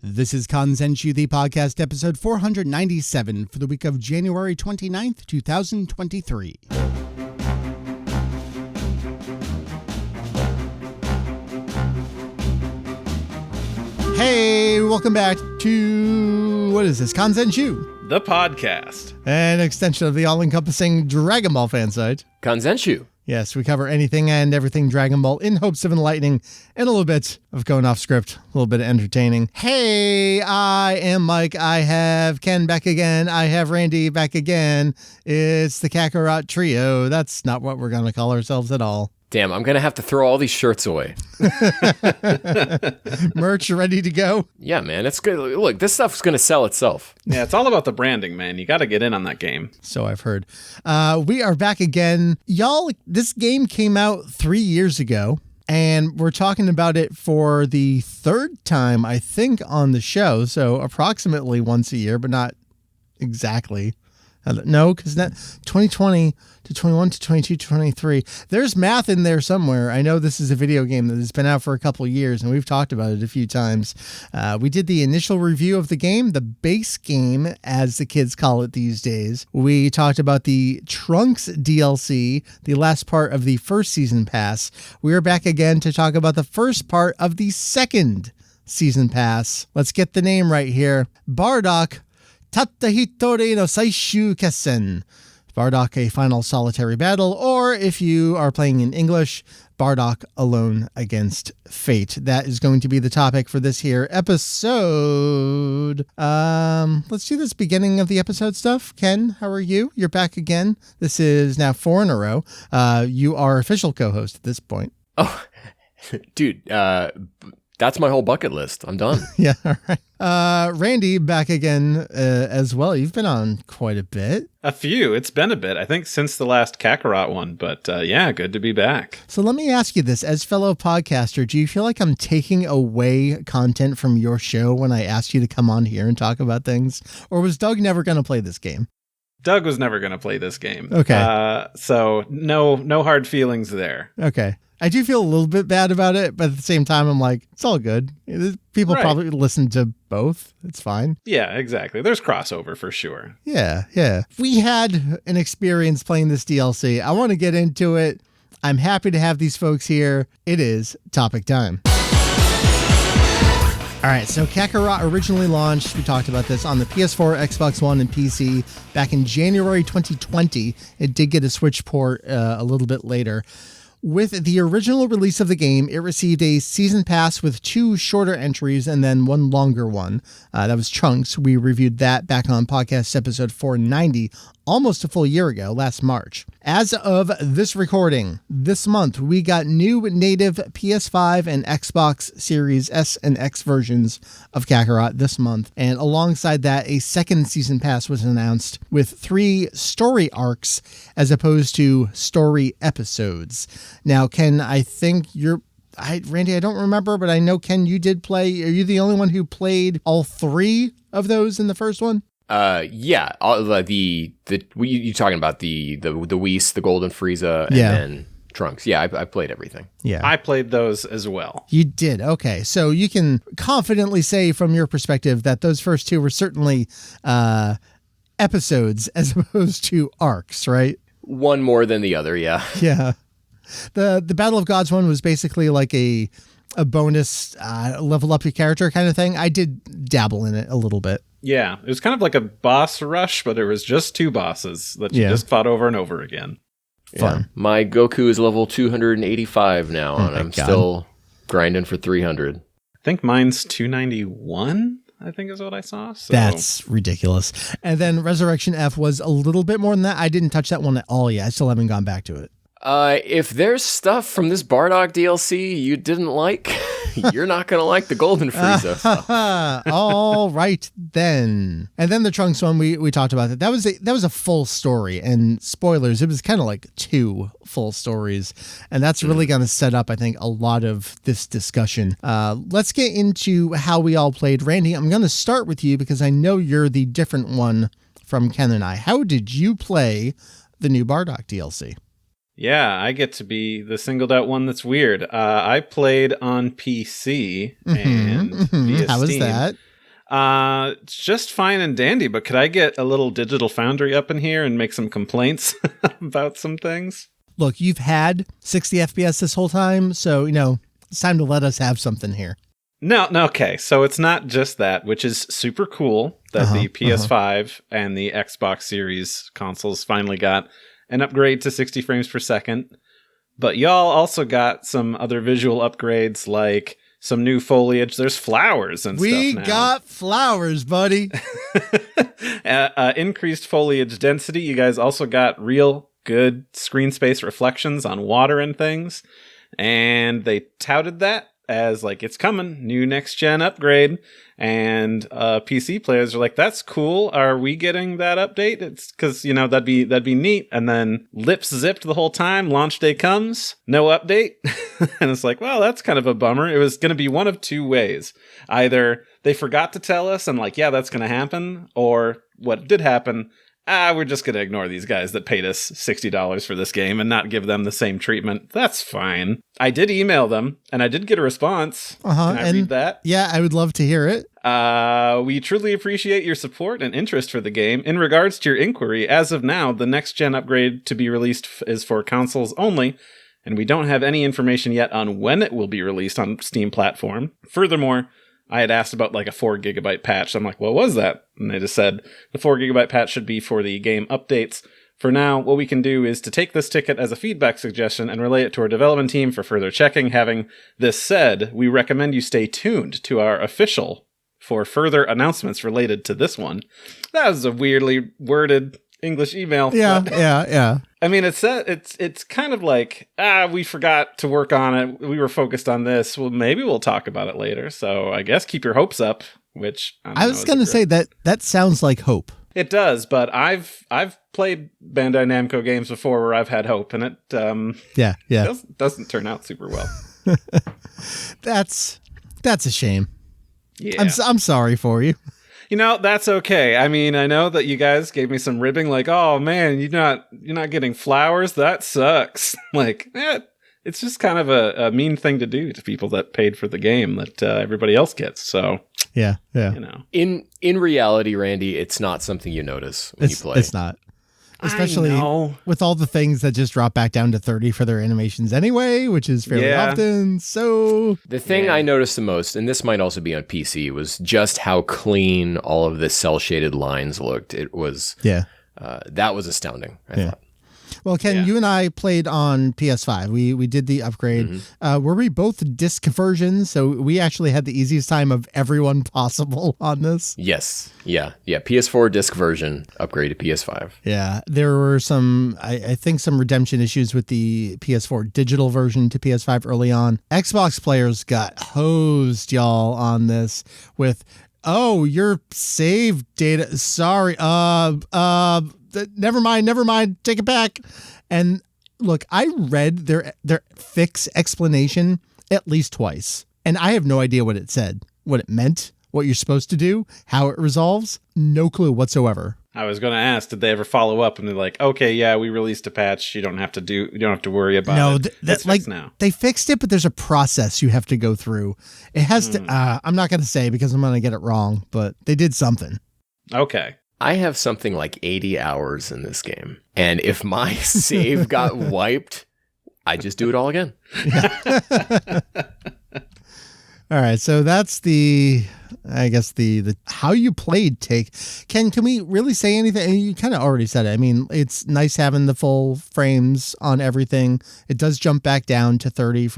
This is Kanzenshuu, the podcast, episode 497 for the week of January 29th, 2023. Hey, welcome back to, what is this, Kanzenshuu? The podcast. An extension of the all-encompassing Dragon Ball fan site. Kanzenshuu. Yes, we cover anything and everything Dragon Ball in hopes of enlightening and a little bit of going off script, a little bit of entertaining. Hey, I am Mike. I have Ken back again. I have Randy back again. It's the Kakarot trio. That's not what we're going to call ourselves at all. Damn, I'm going to have to throw all these shirts away. Merch ready to go? Yeah, man, it's good. Look, this stuff's going to sell itself. Yeah, it's all about the branding, man. You got to get in on that game. So I've heard. We are back again. Y'all, this game came out 3 years ago, and we're talking about it for the third time, I think, on the show. So approximately once a year, but not exactly. No, because that 2020 to 21 to 22 to 23. There's math in there somewhere. I know this is a video game that has been out for a couple of years, and we've talked about it a few times. We did the initial review of the game, the base game, as the kids call it these days. We talked about the Trunks DLC, the last part of the first season pass. We are back again to talk about the first part of the second season pass. Let's get the name right here. Bardock Tatta Hitori no Saishū Kessen. Bardock, a final solitary battle, or if you are playing in English, Bardock alone against fate. That is going to be the topic for this here episode. Let's do this beginning of the episode stuff. Ken, how are you? You're back again. This is now 4 in a row. You are official co-host at this point. Oh, dude, that's my whole bucket list. I'm done. Yeah, all right. Randy, back again as well. You've been on quite a bit. A few. It's been a bit, I think, since the last Kakarot one. But yeah, good to be back. So let me ask you this. As fellow podcaster, do you feel like I'm taking away content from your show when I asked you to come on here and talk about things? Or was Doug never going to play this game? Doug was never going to play this game. Okay. So no hard feelings there. Okay. I do feel a little bit bad about it, but at the same time, I'm like, it's all good. People probably listen to both. It's fine. Yeah, exactly. There's crossover for sure. Yeah. We had an experience playing this DLC. I want to get into it. I'm happy to have these folks here. It is topic time. All right, so Kakarot originally launched, we talked about this, on the PS4, Xbox One, and PC back in January 2020. It did get a Switch port a little bit later. With the original release of the game, it received a season pass with 2 shorter entries and then 1 longer one. That was Trunks. We reviewed that back on podcast episode 490, almost a full year ago, last March. As of this recording, this month, we got new native PS5 and Xbox Series S and X versions of Kakarot this month. And alongside that, a second season pass was announced with 3 story arcs as opposed to story episodes. Now, Ken, I think Randy, I don't remember, but I know, Ken, you did play. Are you the only one who played all 3 of those in the first one? Yeah. You talking about the Whis, the Golden Frieza, and then Trunks. Yeah, I played everything. Yeah, I played those as well. You did. Okay, so you can confidently say from your perspective that those first 2 were certainly episodes as opposed to arcs, right? One more than the other. Yeah. Yeah. The Battle of Gods one was basically like a bonus level up your character kind of thing. I did dabble in it a little bit. Yeah, it was kind of like a boss rush, but it was just 2 bosses that you just fought over and over again. Fun. Yeah. My Goku is level 285 now, and I'm still grinding for 300. I think mine's 291, I think is what I saw. So. That's ridiculous. And then Resurrection F was a little bit more than that. I didn't touch that one at all yet. I still haven't gone back to it. If there's stuff from this Bardock DLC you didn't like, you're not going to like the Golden Frieza stuff. All right, then. And then the Trunks one, we talked about that. That was a full story. And spoilers, it was kind of like 2 full stories. And that's really going to set up, I think, a lot of this discussion. Let's get into how we all played. Randy, I'm going to start with you because I know you're the different one from Ken and I. How did you play the new Bardock DLC? Yeah, I get to be the singled out one that's weird. I played on PC and via How Steam. was that? It's just fine and dandy, but could I get a little Digital Foundry up in here and make some complaints about some things? Look, you've had 60 FPS this whole time, so, it's time to let us have something here. No, okay. So it's not just that, which is super cool that the PS5 and the Xbox Series consoles finally got an upgrade to 60 frames per second. But y'all also got some other visual upgrades, like some new foliage. There's flowers and stuff now. We got flowers, buddy. Increased foliage density. You guys also got real good screen space reflections on water and things. And they touted that as like, it's coming, new next gen upgrade. And PC players are like, that's cool. Are we getting that update? It's because, that'd be neat. And then lips zipped the whole time. Launch day comes, no update. And it's like, well, that's kind of a bummer. It was going to be one of two ways. Either they forgot to tell us and like, yeah, that's going to happen. Or what did happen, we're just going to ignore these guys that paid us $60 for this game and not give them the same treatment. That's fine. I did email them, and I did get a response. Can I read that? Yeah, I would love to hear it. We truly appreciate your support and interest for the game. In regards to your inquiry, as of now, the next-gen upgrade to be released is for consoles only, and we don't have any information yet on when it will be released on Steam platform. Furthermore, I had asked about like a 4 gigabyte patch. I'm like, what was that? And they just said the 4 gigabyte patch should be for the game updates. For now, what we can do is to take this ticket as a feedback suggestion and relay it to our development team for further checking. Having this said, we recommend you stay tuned to our official for further announcements related to this one. That was a weirdly worded English email. Yeah. I mean, it's kind of like, we forgot to work on it. We were focused on this. Well, maybe we'll talk about it later. So I guess keep your hopes up, which I was going to say that sounds like hope. It does, but I've played Bandai Namco games before where I've had hope, and it doesn't turn out super well. That's a shame. Yeah. I'm sorry for you. That's okay. I mean, I know that you guys gave me some ribbing, like, oh man, you're not getting flowers. That sucks. Like, it's just kind of a mean thing to do to people that paid for the game that everybody else gets. So yeah. In reality, Randy, it's not something you notice when you play. It's not. Especially with all the things that just drop back down to 30 for their animations anyway, which is fairly often. So the thing I noticed the most, and this might also be on PC, was just how clean all of the cell shaded lines looked. It was that was astounding, I thought. Well, Ken, you and I played on PS5. We did the upgrade. Mm-hmm. Were we both disc versions? So we actually had the easiest time of everyone possible on this. Yes. Yeah. PS4 disc version, upgrade to PS5. Yeah. There were some, I think some redemption issues with the PS4 digital version to PS5 early on. Xbox players got hosed, y'all, on this with, your save data. Sorry. Never mind, take it back. And look, I read their fix explanation at least twice, and I have no idea what it said, what it meant, what you're supposed to do, how it resolves. No clue whatsoever. I was going to ask, did they ever follow up and they're like, okay, yeah, we released a patch. You don't have to worry about it. No, that's like now. They fixed it, but there's a process you have to go through. It has to, I'm not going to say because I'm going to get it wrong, but they did something. Okay. I have something like 80 hours in this game. And if my save got wiped, I just do it all again. Yeah. All right. So that's the how you played take. Ken, can we really say anything? You kind of already said it. I mean, it's nice having the full frames on everything. It does jump back down to 30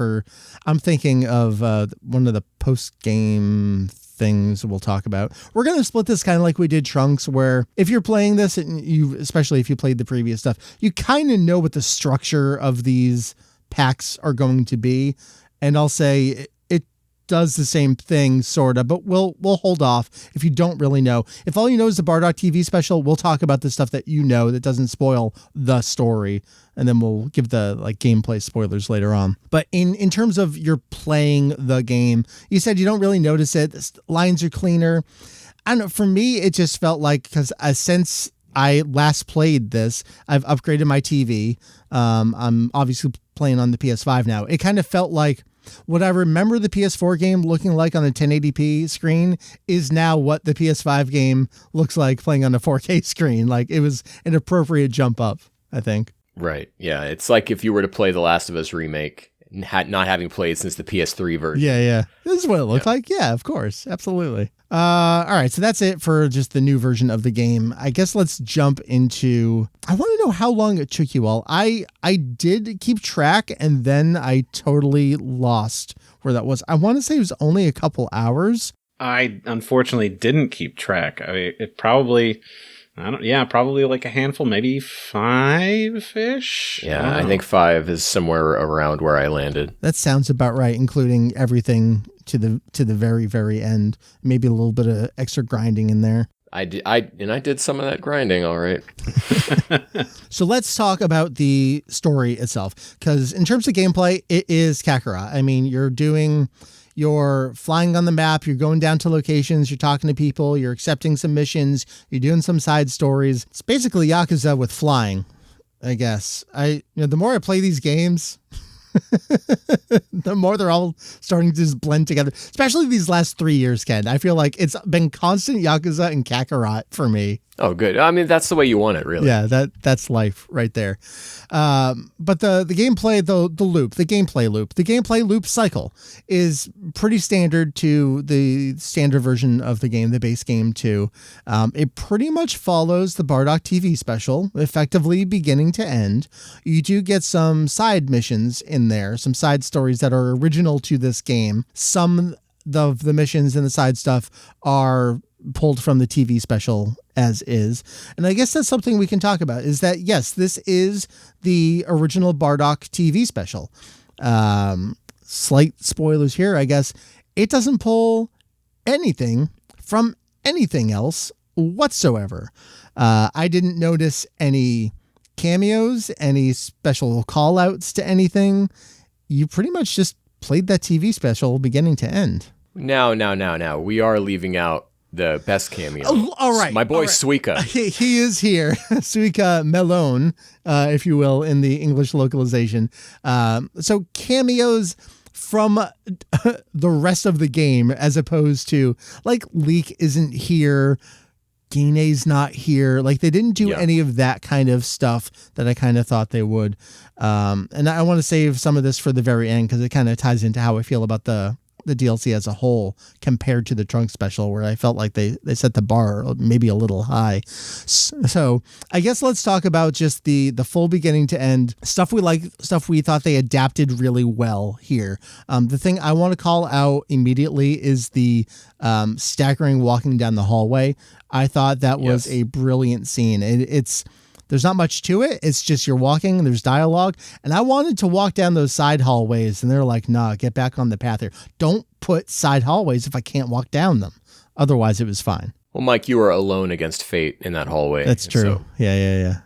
I'm thinking of one of the post-game things we'll talk about. We're going to split this kind of like we did Trunks, where if you're playing this and especially if you played the previous stuff, you kind of know what the structure of these packs are going to be. And I'll say it does the same thing, sort of, but we'll hold off if you don't really know. If all you know is the Bardock TV special, we'll talk about the stuff that you know that doesn't spoil the story, and then we'll give the gameplay spoilers later on. But in terms of you're playing the game, you said you don't really notice it. The lines are cleaner. I don't know. For me, it just felt like, because since I last played this, I've upgraded my TV. I'm obviously playing on the PS5 now. It kind of felt like what I remember the PS4 game looking like on a 1080p screen is now what the PS5 game looks like playing on a 4K screen. Like, it was an appropriate jump up, I think. Right. Yeah. It's like if you were to play The Last of Us remake, not having played since the PS3 version. Yeah. This is what it looked like. Yeah, of course. Absolutely. All right. So that's it for just the new version of the game. I guess let's jump into, I want to know how long it took you all. I did keep track and then I totally lost where that was. I want to say it was only a couple hours. I unfortunately didn't keep track. I mean, it probably... probably like a handful, maybe 5-ish. Yeah, I think 5 is somewhere around where I landed. That sounds about right, including everything to the very, very end. Maybe a little bit of extra grinding in there. I did some of that grinding, all right. So let's talk about the story itself, because in terms of gameplay, it is Kakarot. I mean, you're flying on the map, you're going down to locations, you're talking to people, you're accepting some missions, you're doing some side stories. It's basically Yakuza with flying, I guess. The more I play these games, the more they're all starting to just blend together, especially these last 3 years, Ken. I feel like it's been constant Yakuza and Kakarot for me. Oh, good. I mean, that's the way you want it, really. Yeah, that's life right there. But the gameplay, the gameplay loop cycle is pretty standard to the standard version of the game, the base game too. It pretty much follows the Bardock TV special, effectively beginning to end. You do get some side missions in there, some side stories that are original to this game. Some of the missions and the side stuff are pulled from the TV special as is. And I guess that's something we can talk about, is that, yes, this is the original Bardock TV special. Slight spoilers here, I guess. It doesn't pull anything from anything else whatsoever. I didn't notice any cameos, any special call outs to anything. You pretty much just played that TV special beginning to end. Now. We are leaving out the best cameo. Oh, all right. My boy right. Suika. He is here. Suika Melone, if you will, in the English localization. So cameos from the rest of the game, as opposed to, like, Leek isn't here, Gine's not here. Like, they didn't do any of that kind of stuff that I kind of thought they would. And I want to save some of this for the very end, because it kind of ties into how I feel about the DLC as a whole compared to the Trunk special, where I felt like they set the bar maybe a little high. So I guess let's talk about just the full beginning to end stuff we like, stuff we thought they adapted really well here. The thing I want to call out immediately is the staggering walking down the hallway. I thought that was a brilliant scene. There's not much to it. It's just you're walking, there's dialogue. And I wanted to walk down those side hallways, and they're like, nah, get back on the path here. Don't put side hallways if I can't walk down them. Otherwise, it was fine. Well, Mike, you were alone against fate in that hallway. That's true. So yeah.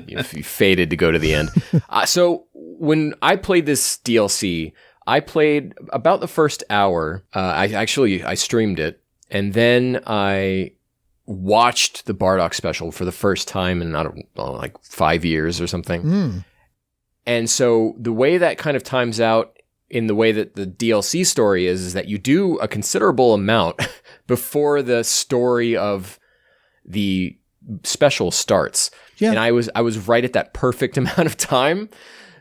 you fated to go to the end. So when I played this DLC, I played about the first hour. I streamed it, and then I watched the Bardock special for the first time in, I don't know, like 5 years or something. And so the way that kind of times out in the way that the DLC story is that you do a considerable amount before the story of the special starts. Yeah. And I was right at that perfect amount of time.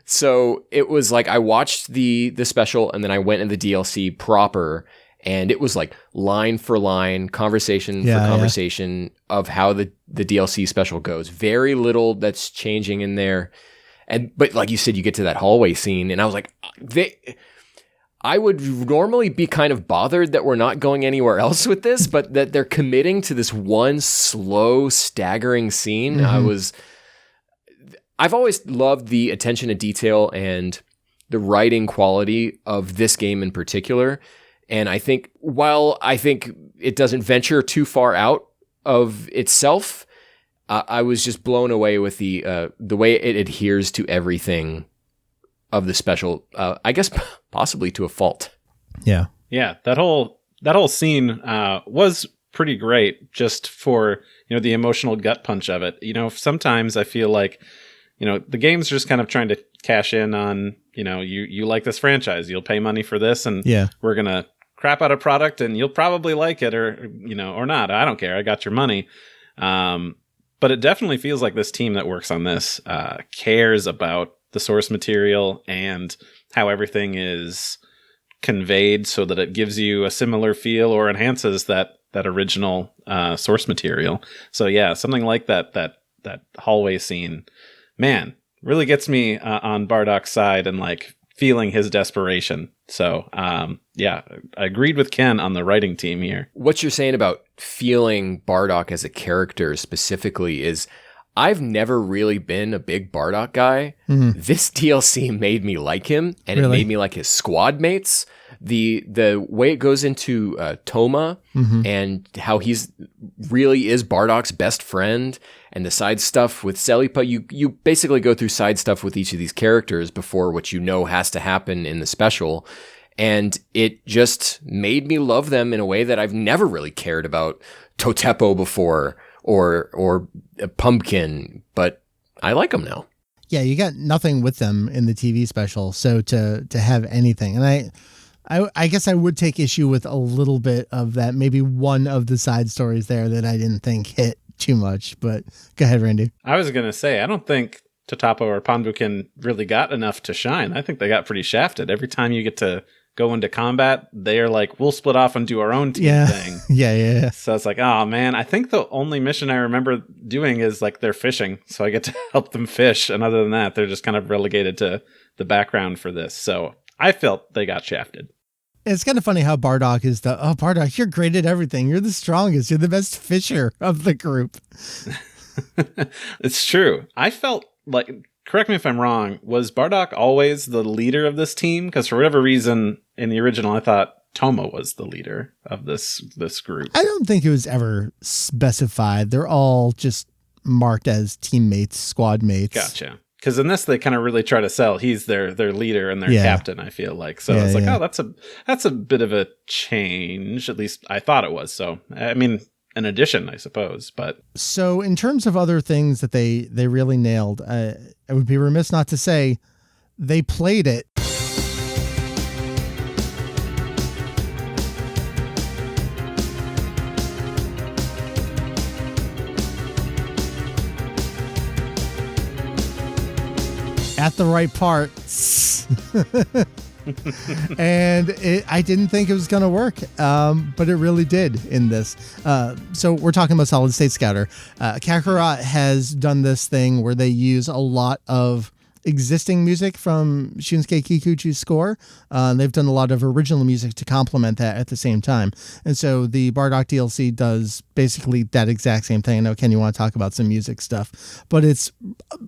So it was like I watched the special, and then I went in the DLC proper. And it was like line for line, conversation for conversation of how the DLC special goes. Very little that's changing in there. But like you said, you get to that hallway scene, and I was like, I would normally be kind of bothered that we're not going anywhere else with this, but that they're committing to this one slow, staggering scene. I've always loved the attention to detail and the writing quality of this game in particular. And I think, while I think it doesn't venture too far out of itself, I was just blown away with the way it adheres to everything of the special. I guess possibly to a fault. Yeah. That whole scene was pretty great, just for the emotional gut punch of it. Sometimes I feel like the game's just kind of trying to cash in on you like this franchise, you'll pay money for this, and Yeah. we're going to crap out a product and you'll probably like it or not. I don't care. I got your money. But it definitely feels like this team that works on this cares about the source material and how everything is conveyed so that it gives you a similar feel or enhances that original source material. So yeah, something like that hallway scene, man, really gets me on Bardock's side and like feeling his desperation. So yeah, I agreed with Ken on the writing team here. What you're saying about feeling Bardock as a character specifically is, I've never really been a big Bardock guy. Mm-hmm. This DLC made me like him, and Really? it made me like his squad mates. The way it goes into Toma and how he's really is Bardock's best friend, and the side stuff with Selipa. You basically go through side stuff with each of these characters before what you know has to happen in the special. And it just made me love them in a way that I've never really cared about Totepo before or Pumpkin, but I like them now. Yeah, you got nothing with them in the TV special, so to have anything, and I guess I would take issue with a little bit of that. Maybe one of the side stories there that I didn't think hit too much, but go ahead, Randy. I was going to say, I don't think Totapo or Panbukin really got enough to shine. I think they got pretty shafted. Every time you get to go into combat, they're like, we'll split off and do our own team thing. Yeah. So it's like, oh man, I think the only mission I remember doing is like they're fishing. So I get to help them fish. And other than that, they're just kind of relegated to the background for this. So I felt they got shafted. It's kind of funny how Bardock is Bardock, you're great at everything. You're the strongest. You're the best fisher of the group. It's true. I felt like, correct me if I'm wrong, was Bardock always the leader of this team? Because for whatever reason, in the original, I thought Toma was the leader of this group. I don't think it was ever specified. They're all just marked as teammates, squad mates. Gotcha. Because in this, they kind of really try to sell he's their leader and their captain, I feel like. So it's like, oh, that's a bit of a change. At least I thought it was. So, I mean, an addition, I suppose. But so in terms of other things that they really nailed, I would be remiss not to say they played it. At the right parts. And I didn't think it was going to work, but it really did in this. So we're talking about Solid State Scouter. Kakarot has done this thing where they use a lot of existing music from Shunsuke Kikuchi's score. They've done a lot of original music to complement that at the same time. And so the Bardock DLC does basically that exact same thing. I know, Ken, you want to talk about some music stuff, but it's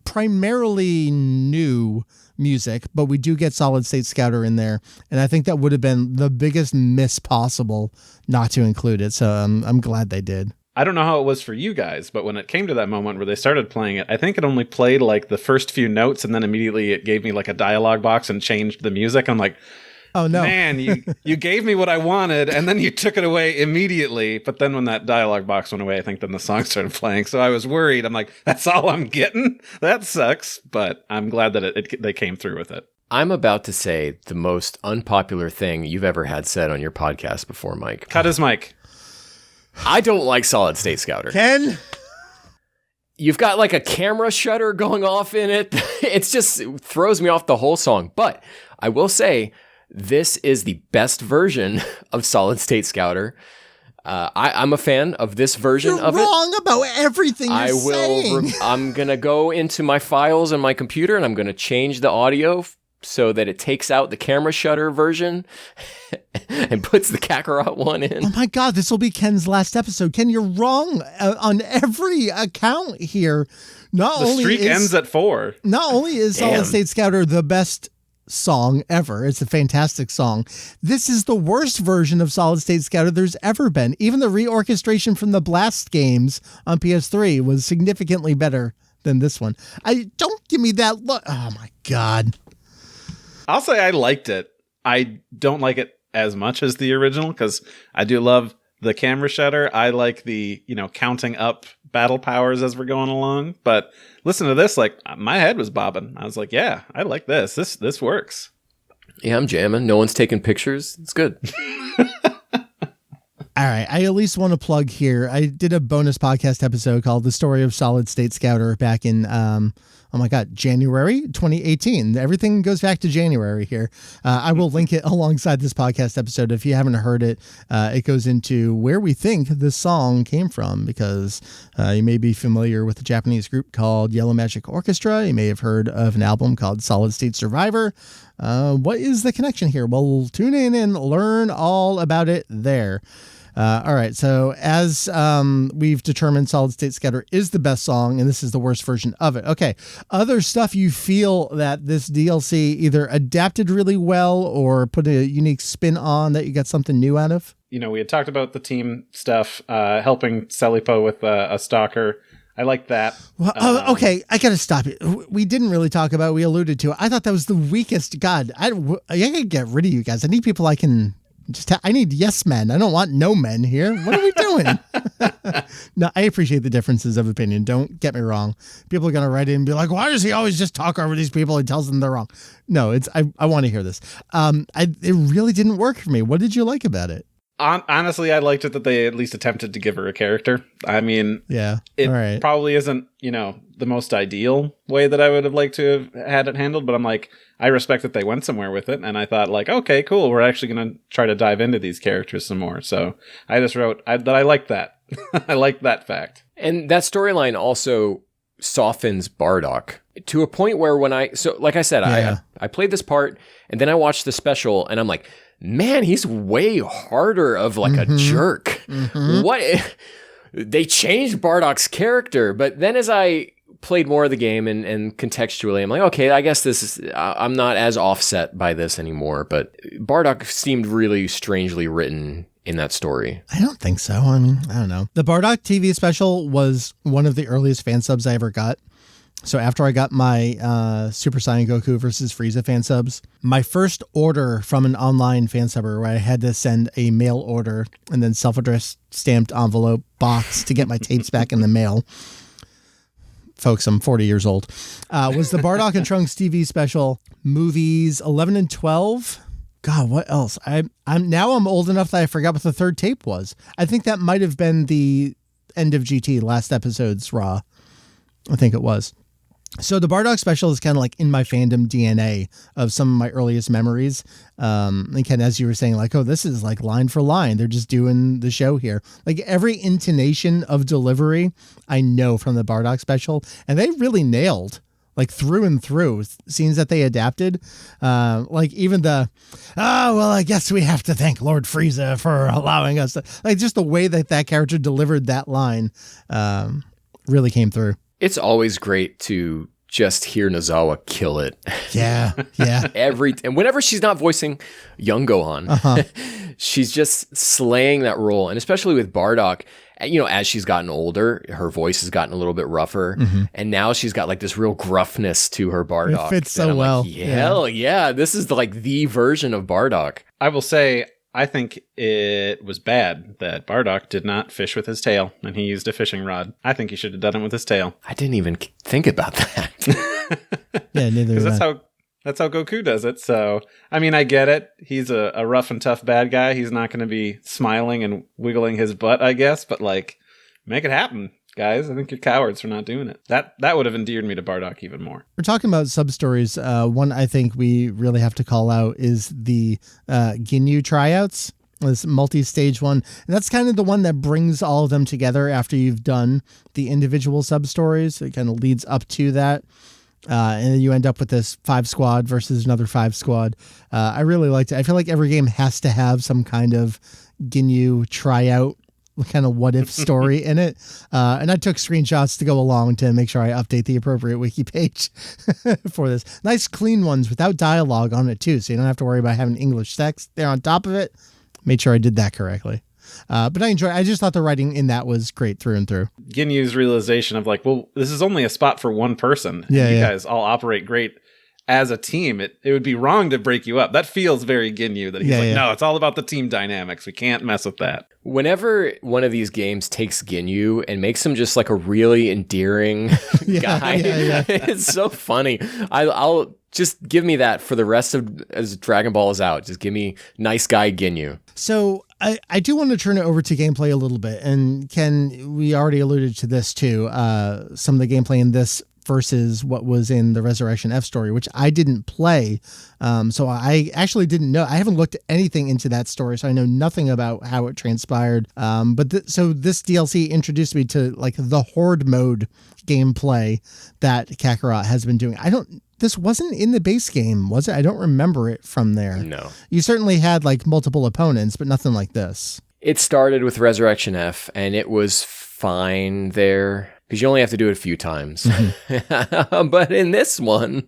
primarily new music, but we do get Solid State Scouter in there. And I think that would have been the biggest miss possible not to include it. So I'm glad they did. I don't know how it was for you guys, but when it came to that moment where they started playing it, I think it only played like the first few notes, and then immediately it gave me like a dialogue box and changed the music. I'm like, oh no, man, you gave me what I wanted, and then you took it away immediately. But then when that dialogue box went away, I think then the song started playing. So I was worried. I'm like, that's all I'm getting? That sucks. But I'm glad that they came through with it. I'm about to say the most unpopular thing you've ever had said on your podcast before, Mike. Cut his mic. I don't like Solid State Scouter. Ken? You've got like a camera shutter going off in it. It throws me off the whole song. But I will say, this is the best version of Solid State Scouter. I'm a fan of this version of it. You're wrong about everything you're saying. I'm going to go into my files on my computer and I'm going to change the audio so that it takes out the camera shutter version and puts the Kakarot one in. Oh my God, this will be Ken's last episode. Ken, you're wrong on every account here. The streak ends at 4. Not only is Solid State Scouter the best song ever, it's a fantastic song, this is the worst version of Solid State Scouter there's ever been. Even the reorchestration from the Blast games on PS3 was significantly better than this one. Don't give me that look. Oh my God. I'll say I liked it. I don't like it as much as the original because I do love the camera shutter. I like the, counting up battle powers as we're going along. But listen to this, like my head was bobbing. I was like, yeah, I like this. This works. Yeah, I'm jamming. No one's taking pictures. It's good. All right. I at least want to plug here. I did a bonus podcast episode called The Story of Solid State Scouter back in, January 2018. Everything goes back to January here. I will link it alongside this podcast episode. If you haven't heard it, it goes into where we think this song came from, because you may be familiar with a Japanese group called Yellow Magic Orchestra. You may have heard of an album called Solid State Survivor. What is the connection here? Well, tune in and learn all about it there. All right. So as we've determined, Solid State Scouter is the best song, and this is the worst version of it. Okay. Other stuff you feel that this DLC either adapted really well or put a unique spin on that you got something new out of? You know, we had talked about the team stuff, helping Selipo with a stalker. I like that. Well, okay. I got to stop it. We didn't really talk about, we alluded to it. I thought that was the weakest. God, I can get rid of you guys. I need people I can... I need yes men. I don't want no men here. What are we doing? No, I appreciate the differences of opinion. Don't get me wrong. People are going to write in and be like, why does he always just talk over these people and tells them they're wrong? No, I want to hear this. It really didn't work for me. What did you like about it? Honestly, I liked it that they at least attempted to give her a character. I mean, yeah, it probably isn't, the most ideal way that I would have liked to have had it handled, but I'm like, I respect that they went somewhere with it, and I thought like, okay, cool, we're actually going to try to dive into these characters some more. So I just wrote that I like that. I like that fact. And that storyline also softens Bardock to a point where like I said, yeah. I played this part, and then I watched the special, and I'm like, man, he's way harder of like a jerk. Mm-hmm. What? They changed Bardock's character, but then as I played more of the game and contextually, I'm like, okay, I guess this is, I'm not as offset by this anymore, but Bardock seemed really strangely written in that story. I don't think so. I mean, I don't know. The Bardock TV special was one of the earliest fan subs I ever got. So after I got my Super Saiyan Goku versus Frieza fan subs, my first order from an online fan subber where I had to send a mail order and then self-addressed stamped envelope box to get my tapes back in the mail. Folks, I'm 40 years old. Was the Bardock and Trunks TV special, movies 11 and 12. God, what else? I'm old enough that I forgot what the third tape was. I think that might have been the end of GT, last episode's Raw. I think it was. So the Bardock special is kind of like in my fandom DNA of some of my earliest memories. And kind of, as you were saying, like, oh, this is like line for line. They're just doing the show here. Like every intonation of delivery I know from the Bardock special, and they really nailed like through and through scenes that they adapted. Like even well, I guess we have to thank Lord Frieza for allowing us to, like, just the way that character delivered that line really came through. It's always great to just hear Nozawa kill it. Yeah, yeah. And whenever she's not voicing young Gohan, she's just slaying that role. And especially with Bardock, as she's gotten older, her voice has gotten a little bit rougher. Mm-hmm. And now she's got like this real gruffness to her Bardock. It fits so well. Like, hell yeah. This is like the version of Bardock. I will say, I think it was bad that Bardock did not fish with his tail and he used a fishing rod. I think he should have done it with his tail. I didn't even think about that. Yeah, neither. Because that's how Goku does it. So, I mean, I get it. He's a rough and tough bad guy. He's not going to be smiling and wiggling his butt, I guess. But like, make it happen, guys. I think you're cowards for not doing it. That would have endeared me to Bardock even more. We're talking about sub-stories. One I think we really have to call out is the Ginyu tryouts, this multi-stage one. And that's kind of the one that brings all of them together after you've done the individual sub-stories. It kind of leads up to that. And then you end up with this 5-squad versus another 5-squad. I really liked it. I feel like every game has to have some kind of Ginyu tryout kind of what if story in it. And I took screenshots to go along to make sure I update the appropriate wiki page for this. Nice clean ones without dialogue on it too. So you don't have to worry about having English text there on top of it. Made sure I did that correctly. But I just thought the writing in that was great through and through. Ginyu's realization of like, well, this is only a spot for one person. Yeah, you guys all operate great as a team, it would be wrong to break you up. That feels very Ginyu, that he's no, it's all about the team dynamics. We can't mess with that. Whenever one of these games takes Ginyu and makes him just like a really endearing guy, it's so funny. I'll just give me that for the rest of as Dragon Ball is out. Just give me nice guy Ginyu. So I do want to turn it over to gameplay a little bit. And Ken, we already alluded to this too. Some of the gameplay in this versus what was in the Resurrection F story, which I didn't play. So I actually didn't know. I haven't looked anything into that story, so I know nothing about how it transpired. So this DLC introduced me to like the Horde mode gameplay that Kakarot has been doing. This wasn't in the base game, was it? I don't remember it from there. No. You certainly had like multiple opponents, but nothing like this. It started with Resurrection F, and it was fine there. Because you only have to do it a few times. But in this one,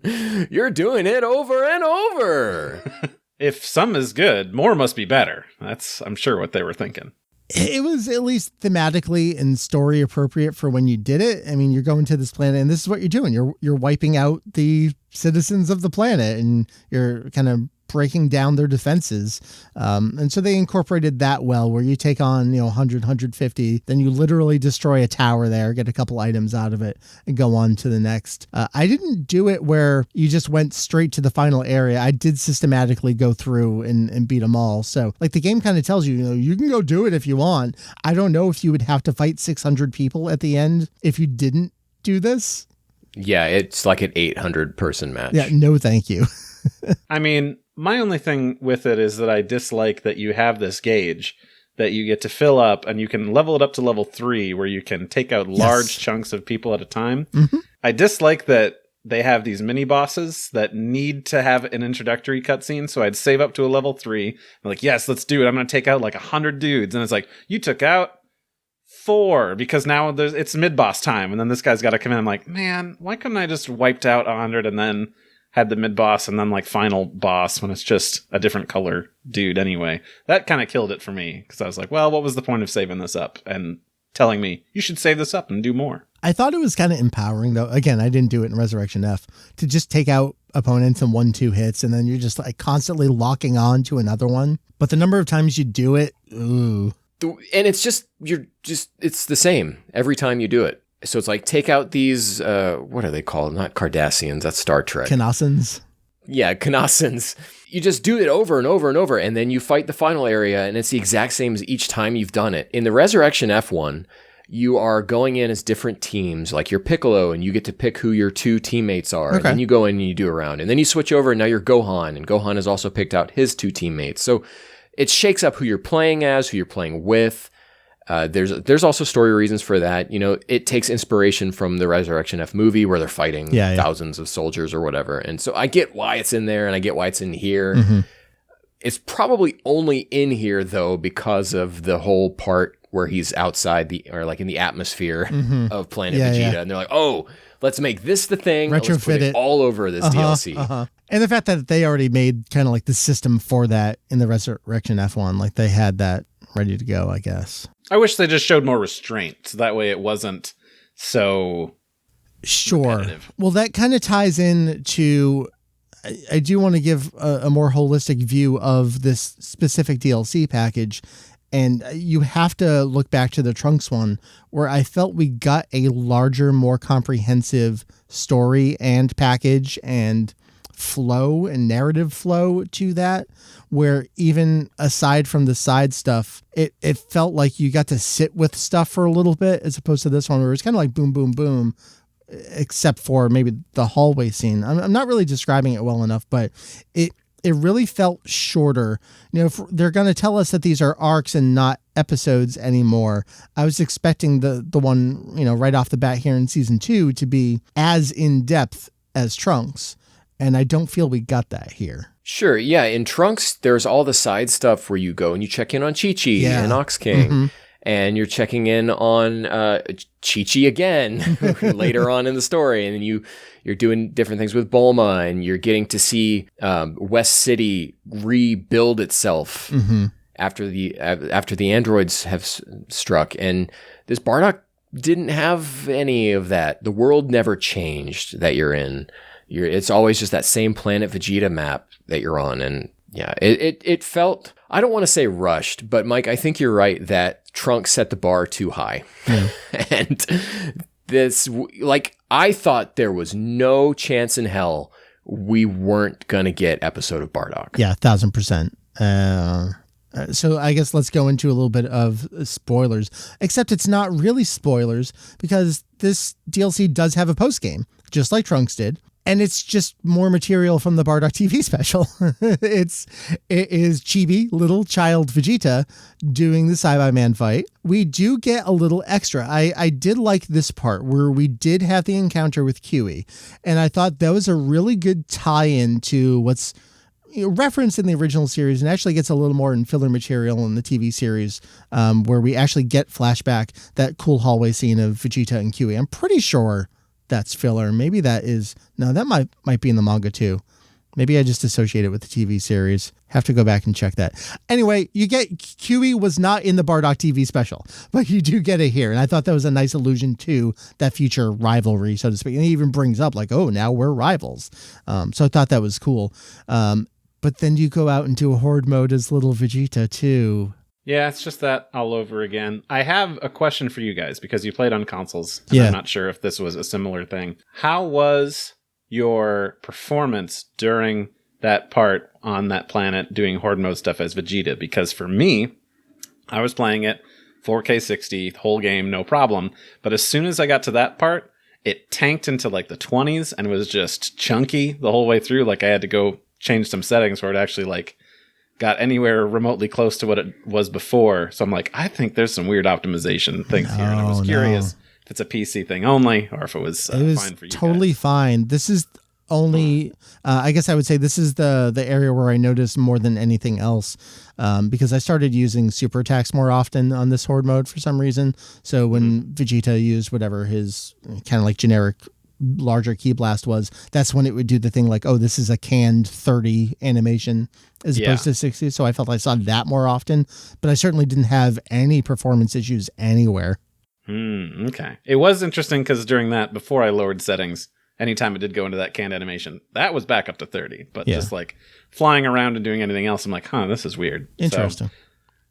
you're doing it over and over. If some is good, more must be better. That's, I'm sure, what they were thinking. It was at least thematically and story appropriate for when you did it. I mean, you're going to this planet and this is what you're doing. You're wiping out the citizens of the planet and you're kind of breaking down their defenses. And so they incorporated that well, where you take on, 100, 150, then you literally destroy a tower there, get a couple items out of it and go on to the next. I didn't do it where you just went straight to the final area. I did systematically go through and beat them all. So like the game kind of tells you, you can go do it if you want. I don't know if you would have to fight 600 people at the end if you didn't do this. Yeah, it's like an 800 person match. Yeah, no thank you. I mean, my only thing with it is that I dislike that you have this gauge that you get to fill up and you can level it up to level 3 where you can take out large chunks of people at a time. Mm-hmm. I dislike that they have these mini bosses that need to have an introductory cutscene. So I'd save up to a level 3. I'm like, yes, let's do it. I'm going to take out like 100 dudes. And it's like, you took out 4 because now it's mid-boss time. And then this guy's got to come in. I'm like, man, why couldn't I just wiped out 100 and then had the mid-boss and then like final boss when it's just a different color dude anyway? That kind of killed it for me because I was like, well, what was the point of saving this up and telling me you should save this up and do more? I thought it was kind of empowering though. Again, I didn't do it in Resurrection F, to just take out opponents in 1-2 hits and then you're just like constantly locking on to another one. But the number of times you do it, ooh. And it's it's the same every time you do it. So it's like, take out these, what are they called? Not Cardassians, that's Star Trek. Kanassans. Yeah, Kanassans. You just do it over and over and over, and then you fight the final area, and it's the exact same as each time you've done it. In the Resurrection F1, you are going in as different teams, like you're Piccolo, and you get to pick who your 2 teammates are. Okay. And then you go in and you do a round. And then you switch over, and now you're Gohan, and Gohan has also picked out his 2 teammates. So it shakes up who you're playing as, who you're playing with. There's also story reasons for that. It takes inspiration from the Resurrection F movie where they're fighting thousands of soldiers or whatever. And so I get why it's in there and I get why it's in here. Mm-hmm. It's probably only in here though because of the whole part where he's outside in the atmosphere of Planet Vegeta. Yeah. And they're like, oh, let's make this the thing. Retrofit let's put it all over this DLC. And the fact that they already made kind of like the system for that in the Resurrection F1, like they had that ready to go, I guess. I wish they just showed more restraint. So that way it wasn't so repetitive. Well, that kind of ties in to, I do want to give a more holistic view of this specific DLC package. And you have to look back to the Trunks one, where I felt we got a larger, more comprehensive story and package and flow and narrative flow to that, where even aside from the side stuff, it felt like you got to sit with stuff for a little bit, as opposed to this one where it's kind of like boom, boom, boom, except for maybe the hallway scene. I'm not really describing it well enough, but it really felt shorter. If they're going to tell us that these are arcs and not episodes anymore, I was expecting the one, right off the bat here in season 2 to be as in depth as Trunks. And I don't feel we got that here. Sure, yeah. In Trunks, there's all the side stuff where you go and you check in on Chi-Chi and Ox King. Mm-hmm. And you're checking in on Chi-Chi again later on in the story. And then you're doing different things with Bulma. And you're getting to see West City rebuild itself after the androids have struck. And this Bardock didn't have any of that. The world never changed that you're in. It's always just that same Planet Vegeta map that you're on. And yeah, it felt, I don't want to say rushed, but Mike, I think you're right that Trunks set the bar too high. And this, like, I thought there was no chance in hell we weren't going to get episode of Bardock. Yeah, 1,000%. So I guess let's go into a little bit of spoilers, except it's not really spoilers because this DLC does have a post game, just like Trunks did. And it's just more material from the Bardock TV special. It is chibi, little child Vegeta doing the Saibai-Man fight. We do get a little extra. I did like this part where we did have the encounter with Kiwi. And I thought that was a really good tie-in to what's referenced in the original series, and actually gets a little more in filler material in the TV series, where we actually get flashback that cool hallway scene of Vegeta and Kiwi. I'm pretty sure that's filler. Maybe that is, no, that might be in the manga too. Maybe I just associate it with the TV series. Have to go back and check that. Anyway, you get Kiwi was not in the Bardock TV special, but you do get it here. And I thought that was a nice allusion to that future rivalry, so to speak. And he even brings up like, oh, now we're rivals. So I thought that was cool. But then you go out into a horde mode as little Vegeta too. Yeah, it's just that all over again. I have a question for you guys because you played on consoles. Yeah. I'm not sure if this was a similar thing. How was your performance during that part on that planet doing horde mode stuff as Vegeta? Because for me, I was playing it 4K 60, whole game, no problem. But as soon as I got to that part, it tanked into like the 20s and was just chunky the whole way through. Like I had to go change some settings where it actually like got anywhere remotely close to what it was before. So I'm like, I think there's some weird optimization things here. And I was curious if it's a PC thing only or if it was fine for you totally guys. Fine. This is only, I guess I would say this is the area where I noticed more than anything else, because I started using super attacks more often on this horde mode for some reason. So when Vegeta used whatever his kind of like generic larger key blast was, that's when it would do the thing like, oh, this is a canned 30 animation as opposed to 60. So I felt I saw that more often, but I certainly didn't have any performance issues anywhere. Okay. It was interesting because during that, before I lowered settings, anytime it did go into that canned animation, that was back up to 30. But just like flying around and doing anything else, I'm like, this is weird. Interesting. So,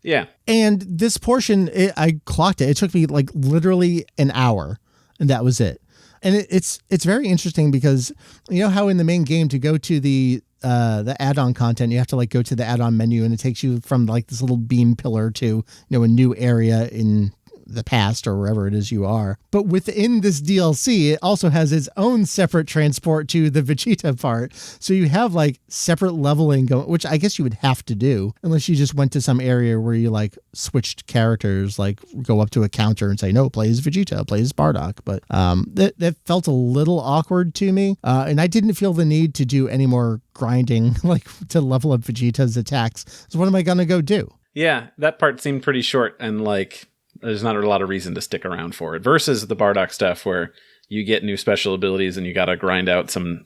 yeah. And this portion, I clocked it. It took me like literally an hour, and that was it. And it's very interesting because you know how in the main game to go to the add-on content, you have to like go to the add-on menu and it takes you from like this little beam pillar to, a new area in the past or wherever it is you are. But within this DLC, it also has its own separate transport to the Vegeta part. So you have like separate leveling going, which I guess you would have to do unless you just went to some area where you like switched characters, like go up to a counter and say, no, play as Vegeta, play as Bardock. But that felt a little awkward to me. And I didn't feel the need to do any more grinding, like to level up Vegeta's attacks. So what am I going to go do? Yeah, that part seemed pretty short and like, there's not a lot of reason to stick around for it versus the Bardock stuff where you get new special abilities and you got to grind out some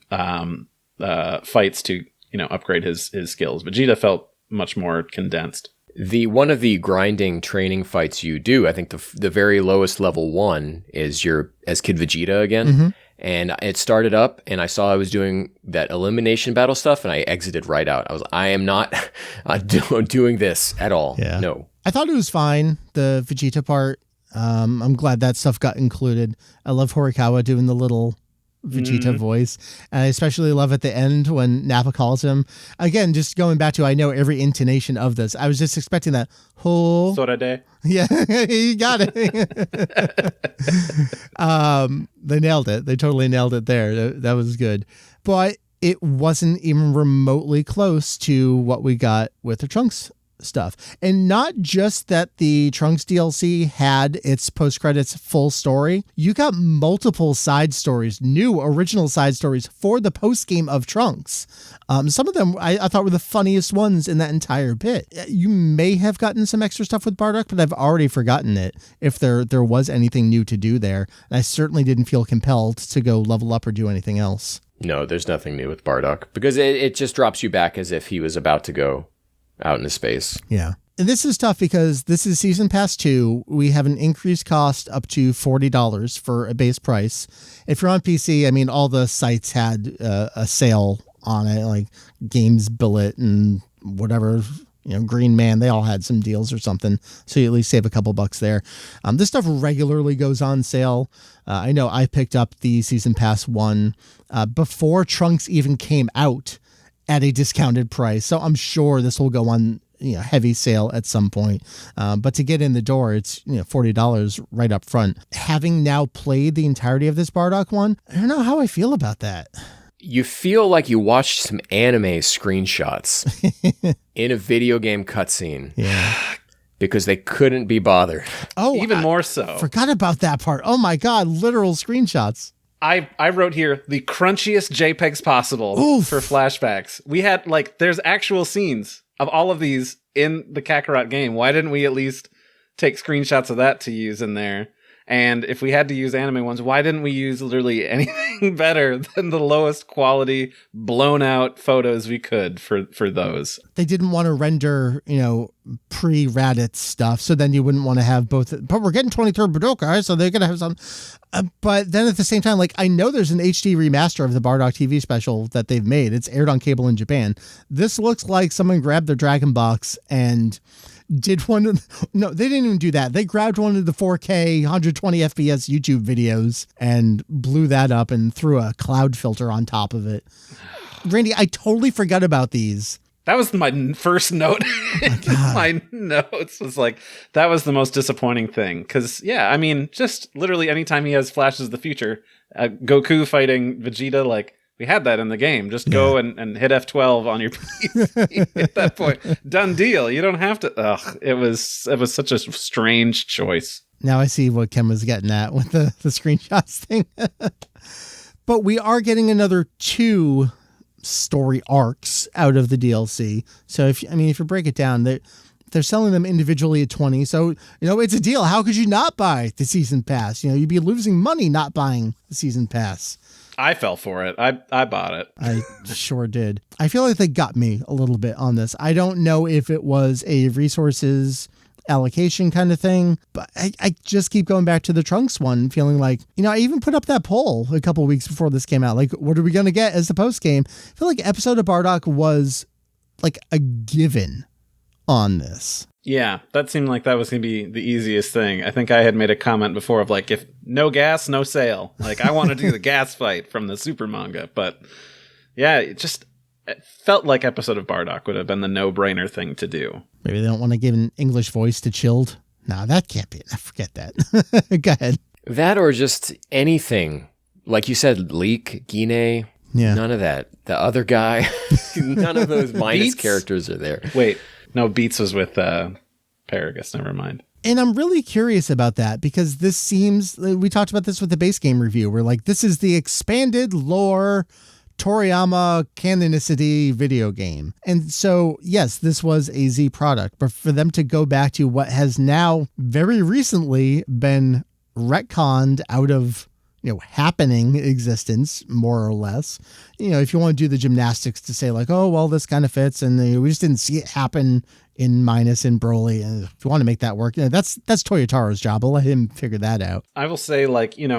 fights to, upgrade his skills. Vegeta felt much more condensed. One of the grinding training fights you do, I think the very lowest level one is as Kid Vegeta again. Mm-hmm. And it started up and I saw I was doing that elimination battle stuff and I exited right out. I am not doing this at all. Yeah. No. I thought it was fine, the Vegeta part. I'm glad that stuff got included. I love Horikawa doing the little Vegeta voice. And I especially love at the end when Nappa calls him. Again, just going back to, I know every intonation of this. I was just expecting that whole... Sorade. Yeah, you got it. They nailed it. They totally nailed it there. That was good. But it wasn't even remotely close to what we got with the Trunks stuff. And not just that the Trunks DLC had its post-credits full story. You got multiple side stories, new original side stories for the post-game of Trunks. Some of them I thought were the funniest ones in that entire bit. You may have gotten some extra stuff with Bardock, but I've already forgotten it if there was anything new to do there. And I certainly didn't feel compelled to go level up or do anything else. No, there's nothing new with Bardock because it just drops you back as if he was about to go out into space. Yeah. this is tough because this is Season Pass 2. We have an increased cost up to $40 for a base price. If you're on PC, I mean, all the sites had a sale on it, like Games Billet and whatever, Green Man, they all had some deals or something. So you at least save a couple bucks there. This stuff regularly goes on sale. I know I picked up the Season Pass 1 before Trunks even came out at a discounted price. So I'm sure this will go on heavy sale at some point. But to get in the door, it's $40 right up front. Having now played the entirety of this Bardock one, I don't know how I feel about that. You feel like you watched some anime screenshots in a video game cutscene. Yeah. Because they couldn't be bothered. Oh, even more so. Forgot about that part. Oh my God, literal screenshots. I wrote here the crunchiest JPEGs possible for flashbacks. We had there's actual scenes of all of these in the Kakarot game. Why didn't we at least take screenshots of that to use in there? And if we had to use anime ones, why didn't we use literally anything better than the lowest quality, blown out photos we could for those? They didn't want to render, pre-Raditz stuff, so then you wouldn't want to have both. But we're getting 23rd Bardock, so they're going to have some. But then at the same time, I know there's an HD remaster of the Bardock TV special that they've made. It's aired on cable in Japan. This looks like someone grabbed their Dragon Box and did one of no, they didn't even do that. They grabbed one of the 4K 120 FPS YouTube videos and blew that up and threw a cloud filter on top of it. Randy, I totally forgot about these. That was my first note. My notes was that was the most disappointing thing. Because, just literally anytime he has flashes of the future, Goku fighting Vegeta, we had that in the game. Just go and hit F12 on your PC at that point. Done deal. You don't have to. It was such a strange choice. Now I see what Ken was getting at with the screenshots thing. But we are getting another 2 story arcs out of the DLC. So if you break it down, they're selling them individually at $20. So, it's a deal. How could you not buy the season pass? You'd be losing money not buying the season pass. I fell for it. I bought it. I sure did. I feel like they got me a little bit on this. I don't know if it was a resources allocation kind of thing, but I just keep going back to the Trunks one, feeling I even put up that poll a couple weeks before this came out. What are we going to get as the post game? I feel like Episode of Bardock was a given on this. Yeah, that seemed like that was going to be the easiest thing. I think I had made a comment before of if no gas, no sale. I want to do the gas fight from the Super manga. But yeah, it felt like Episode of Bardock would have been the no-brainer thing to do. Maybe they don't want to give an English voice to Chilled. No, that can't be. Forget that. Go ahead. That or just anything. Like you said, Leek, Gine. Yeah. None of that. The other guy. None of those minus characters are there. Wait. No, Beats was with Paragus. Never mind. And I'm really curious about that because this seems, we talked about this with the base game review. We're this is the expanded lore Toriyama canonicity video game. And so, yes, this was a Z product, but for them to go back to what has now very recently been retconned out of happening existence, more or less. If you want to do the gymnastics to say oh, well, this kind of fits. And we just didn't see it happen in Minus and Broly. And if you want to make that work, that's Toyotaro's job. I'll let him figure that out. I will say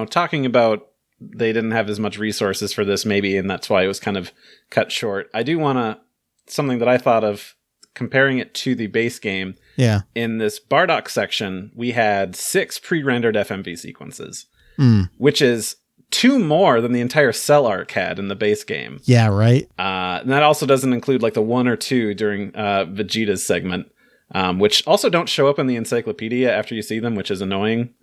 talking about they didn't have as much resources for this maybe, and that's why it was kind of cut short. I do want to, something that I thought of comparing it to the base game. Yeah. In this Bardock section, we had 6 pre-rendered FMV sequences. Which is 2 more than the entire Cell arc had in the base game. Yeah, right. And that also doesn't include the 1 or 2 during Vegeta's segment, which also don't show up in the encyclopedia after you see them, which is annoying.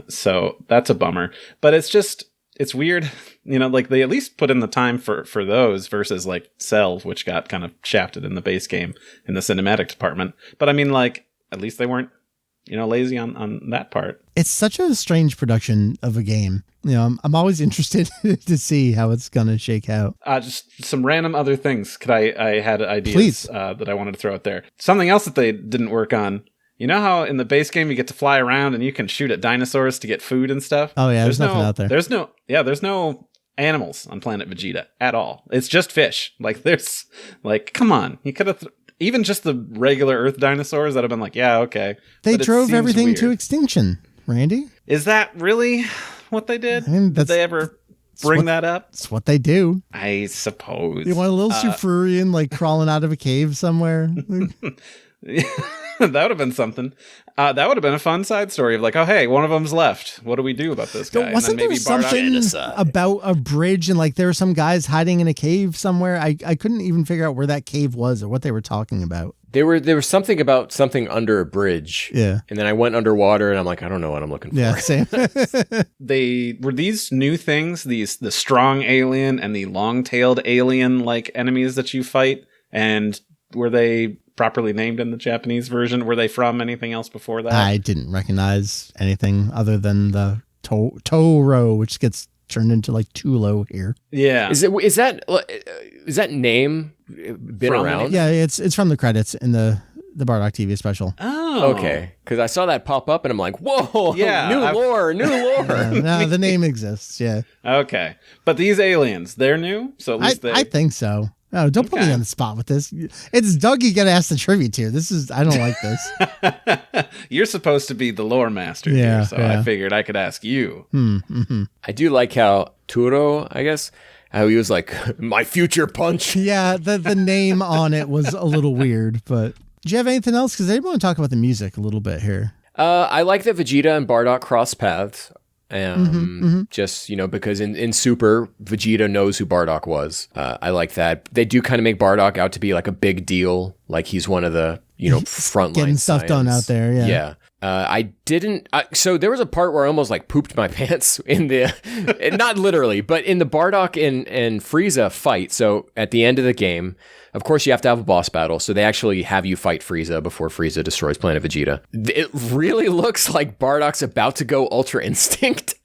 So that's a bummer. But it's weird, they at least put in the time for those versus Cell, which got kind of shafted in the base game in the cinematic department. But at least they weren't lazy on that part. It's such a strange production of a game. I'm always interested to see how it's going to shake out. Just some random other things. I had ideas that I wanted to throw out there. Something else that they didn't work on. You know how in the base game you get to fly around and you can shoot at dinosaurs to get food and stuff? Oh yeah, there's nothing out there. There's no animals on planet Vegeta at all. It's just fish. Come on. You could have even just the regular Earth dinosaurs that have been like, yeah, okay. They But it drove seems everything to weird. extinction, Randy. Is that really what they did? I mean, Did they ever bring that up? That's what they do. I suppose. You want a little Sufurian like crawling out of a cave somewhere? That would have been something. That would have been a fun side story of like, oh, hey, one of them's left. What do we do about this guy? Wasn't there something about a bridge and like there were some guys hiding in a cave somewhere? I couldn't even figure out where that cave was or what they were talking about. There was something about something under a bridge. Yeah. And then I went underwater and I'm like, I don't know what I'm looking for. Yeah, same. Were these new things, the strong alien and the long-tailed alien like enemies that you fight, and were they properly named in the Japanese version? Were they from anything else before that? I didn't recognize anything other than the Toro, which gets turned into like Tulo here. Yeah. Is that name been From around? Yeah, it's from the credits in the Bardock TV special. Oh. Okay. Because I saw that pop up and I'm like, whoa, Yeah, new lore. No, the name exists, yeah. Okay. But these aliens, they're new? So at least I think so. No, don't put me on the spot with this. It's Doug you gotta ask the tribute to. I don't like this. You're supposed to be the lore master Yeah, here, so yeah. I figured I could ask you. I do like how Turo, I guess, how he was like, my future punch. Yeah, the name on it was a little weird, but do you have anything else? Because I want to talk about the music a little bit here. I like that Vegeta and Bardock cross paths. Just, because in Super, Vegeta knows who Bardock was. I like that. They do kind of make Bardock out to be like a big deal. Like he's one of the, frontline Getting stuff done out there, yeah. Yeah. I didn't. So there was a part where I almost like pooped my pants in the, not literally, but in the Bardock and Frieza fight. So at the end of the game, of course, you have to have a boss battle. So they actually have you fight Frieza before Frieza destroys Planet Vegeta. It really looks like Bardock's about to go Ultra Instinct.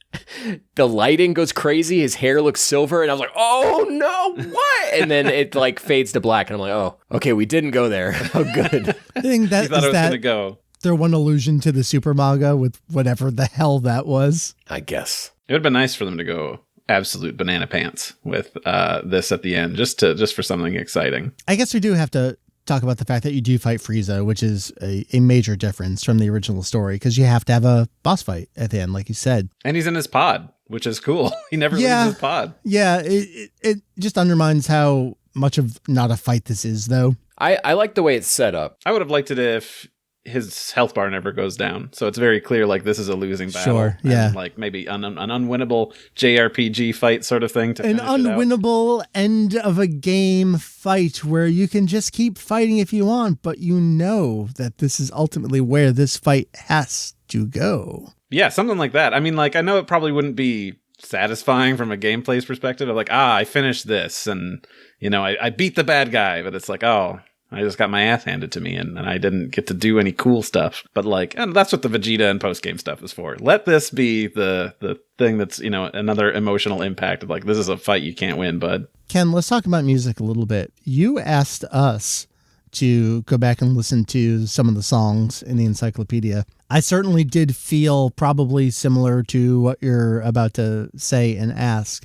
The lighting goes crazy. His hair looks silver. And I was like, oh no, what? And then it like fades to black. And I'm like, oh, okay, we didn't go there. Oh, good. I think that You thought I was going to go. their one allusion to the Super Manga with whatever the hell that was. I guess. It would have been nice for them to go absolute banana pants with this at the end, just for something exciting. I guess we do have to talk about the fact that you do fight Frieza, which is a major difference from the original story, because you have to have a boss fight at the end, like you said. And he's in his pod, which is cool. He never leaves his pod. Yeah, it just undermines how much of not a fight this is, though. I like the way it's set up. I would have liked it if his health bar never goes down. So it's very clear, like, this is a losing battle. Sure, yeah. And, like, maybe an unwinnable JRPG fight sort of thing to An finish it out. unwinnable end of a game fight where you can just keep fighting if you want, but you know that this is ultimately where this fight has to go. Yeah, something like that. I mean, like, I know it probably wouldn't be satisfying from a gameplay's perspective of like, I finished this and, I beat the bad guy, but it's like, oh, I just got my ass handed to me and I didn't get to do any cool stuff. But like, and that's what the Vegeta and post-game stuff is for. Let this be the thing that's, another emotional impact of like, this is a fight you can't win, bud. Ken, let's talk about music a little bit. You asked us to go back and listen to some of the songs in the encyclopedia. I certainly did feel probably similar to what you're about to say and ask.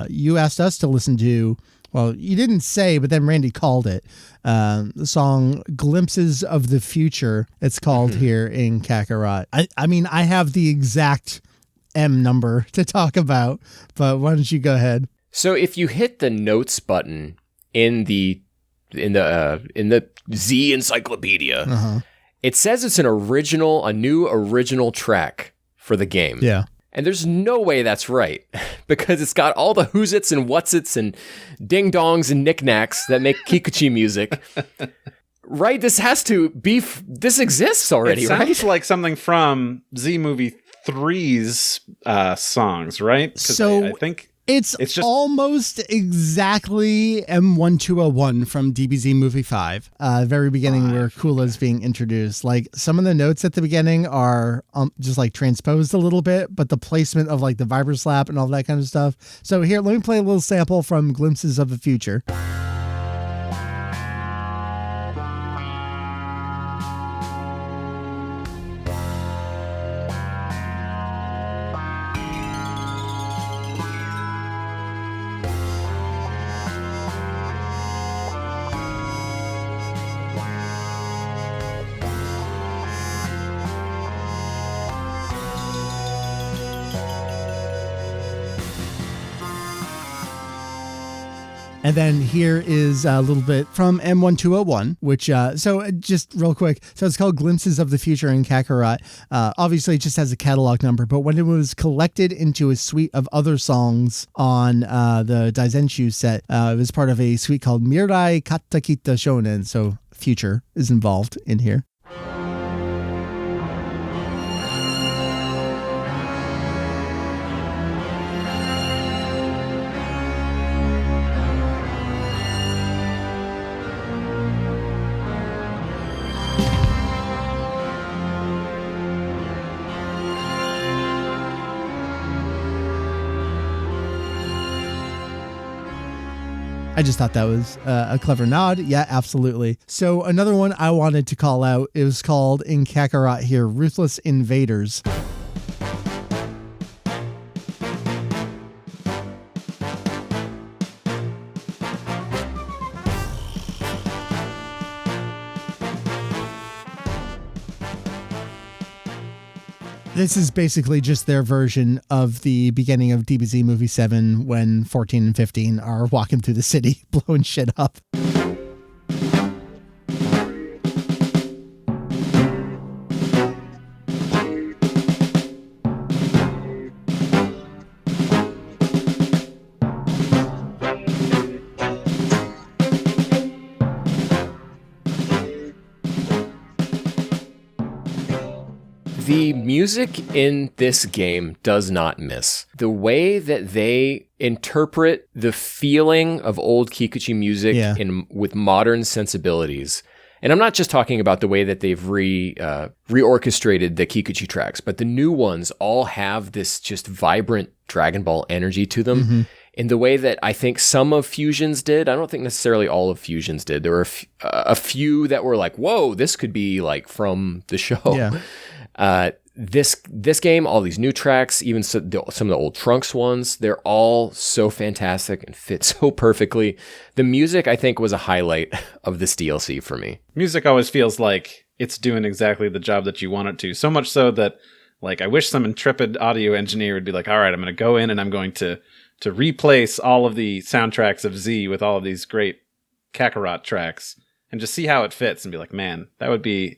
You asked us to listen to, well, you didn't say, but then Randy called it, the song Glimpses of the Future, it's called here in Kakarot. I mean, I have the exact M number to talk about, but why don't you go ahead? So if you hit the notes button in the Z encyclopedia, it says it's a new original track for the game. Yeah. And there's no way that's right, because it's got all the who's-its and what's-its and ding-dongs and knickknacks that make Kikuchi music. Right? This has to be, this exists already, it right? sounds like something from Z Movie 3's songs, right? 'Cause So I think it's just almost exactly M1201 from DBZ Movie 5. Very beginning where Kula's being introduced. Like some of the notes at the beginning are just like transposed a little bit, but the placement of like the vibroslap and all that kind of stuff. So here, let me play a little sample from Glimpses of the Future. And then here is a little bit from M1201, which, so just real quick. So it's called Glimpses of the Future in Kakarot. Obviously, it just has a catalog number, but when it was collected into a suite of other songs on the Kanzenshuu set, it was part of a suite called Mirai Katakita Shonen. So future is involved in here. I just thought that was a clever nod. Yeah, absolutely. So another one I wanted to call out, it was called in Kakarot here, Ruthless Invaders. This is basically just their version of the beginning of DBZ Movie 7 when 14 and 15 are walking through the city blowing shit up. The music in this game does not miss. The way that they interpret the feeling of old Kikuchi music with modern sensibilities. And I'm not just talking about the way that they've reorchestrated the Kikuchi tracks, but the new ones all have this just vibrant Dragon Ball energy to them. Mm-hmm. In the way that I think some of Fusion's did. I don't think necessarily all of Fusion's did. There were a few that were like, whoa, this could be like from the show. Yeah. This game, all these new tracks, even some of the old Trunks ones, they're all so fantastic and fit so perfectly. The music, I think, was a highlight of this DLC for me. Music always feels like it's doing exactly the job that you want it to. So much so that, like, I wish some intrepid audio engineer would be like, all right, I'm going to go in and I'm going to replace all of the soundtracks of Z with all of these great Kakarot tracks and just see how it fits and be like, man, it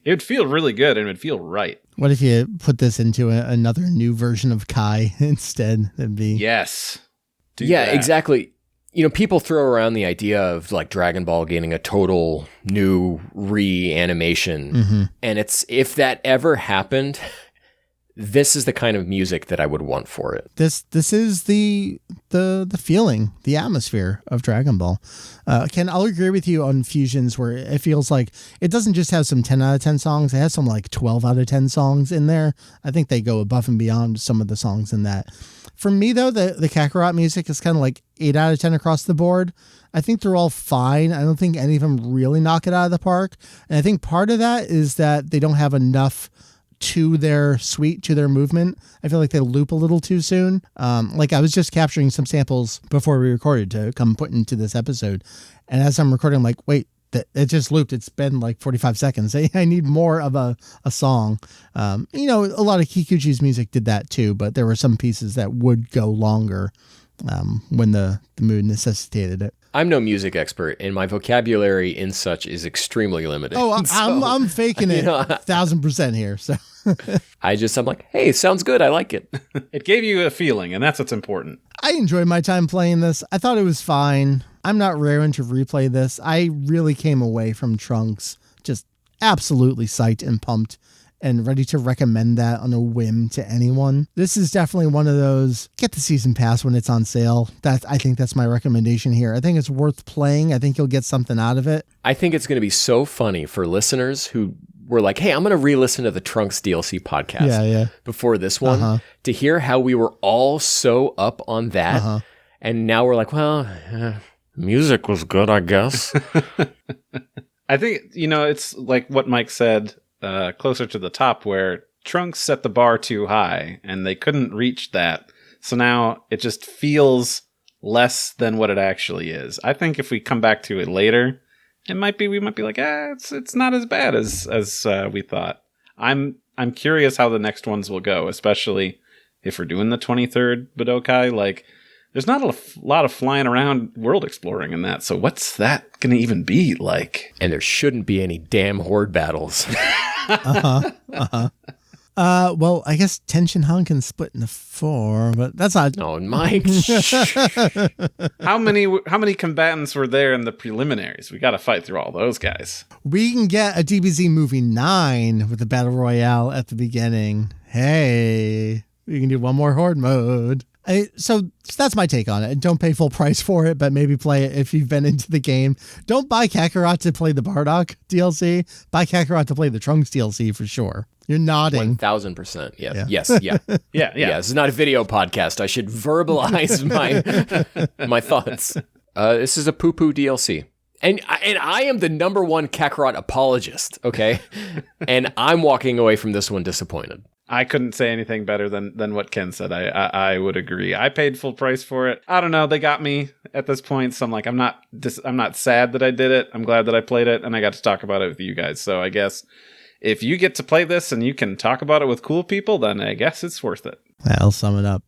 would feel really good and it would feel right. What if you put this into another new version of Kai instead? That'd be... Yes. That. Exactly. You know, people throw around the idea of like Dragon Ball getting a total new reanimation. Mm-hmm. And if that ever happened, this is the kind of music that I would want for it. This is the feeling, the atmosphere of Dragon Ball. Ken, I'll agree with you on Fusions where it feels like it doesn't just have some 10 out of 10 songs. It has some like 12 out of 10 songs in there. I think they go above and beyond some of the songs in that. For me, though, the Kakarot music is kind of like 8 out of 10 across the board. I think they're all fine. I don't think any of them really knock it out of the park. And I think part of that is that they don't have enough to their suite, to their movement. I feel like they loop a little too soon. Like I was just capturing some samples before we recorded to come put into this episode. And as I'm recording, I'm like, wait, it just looped. It's been like 45 seconds. I need more of a song. A lot of Kikuchi's music did that too, but there were some pieces that would go longer when the mood necessitated it. I'm no music expert, and my vocabulary in such is extremely limited. Oh, I'm faking it 1,000% here. So I'm like, hey, sounds good. I like it. It gave you a feeling, and that's what's important. I enjoyed my time playing this. I thought it was fine. I'm not raring to replay this. I really came away from Trunks just absolutely psyched and pumped and ready to recommend that on a whim to anyone. This is definitely one of those, get the season pass when it's on sale. I think that's my recommendation here. I think it's worth playing. I think you'll get something out of it. I think it's going to be so funny for listeners who were like, hey, I'm going to re-listen to the Trunks DLC podcast before this one to hear how we were all so up on that. And now we're like, well, music was good, I guess. I think, it's like what Mike said, closer to the top, where Trunks set the bar too high and they couldn't reach that. So now it just feels less than what it actually is. I think if we come back to it later, we might be like, it's not as bad as we thought. I'm curious how the next ones will go, especially if we're doing the 23rd Budokai. Like, there's not a lot of flying around world exploring in that. So what's that going to even be like? And there shouldn't be any damn horde battles. Well, I guess Tenshin Han can split into 4, but that's not. Oh, Mike. How many combatants were there in the preliminaries? We got to fight through all those guys. We can get a DBZ movie 9 with the battle royale at the beginning. Hey, we can do one more horde mode. So that's my take on it. Don't pay full price for it, but maybe play it if you've been into the game. Don't buy Kakarot to play the Bardock DLC. Buy Kakarot to play the Trunks DLC for sure. You're nodding. 1,000%. Yes. Yeah. Yes. Yeah. Yeah. This is not a video podcast. I should verbalize my thoughts. This is a poo-poo DLC. And I am the number one Kakarot apologist, okay? And I'm walking away from this one disappointed. I couldn't say anything better than what Ken said. I would agree. I paid full price for it. I don't know. They got me at this point, so I'm like, I'm not sad that I did it. I'm glad that I played it, and I got to talk about it with you guys. So I guess if you get to play this and you can talk about it with cool people, then I guess it's worth it. I'll sum it up.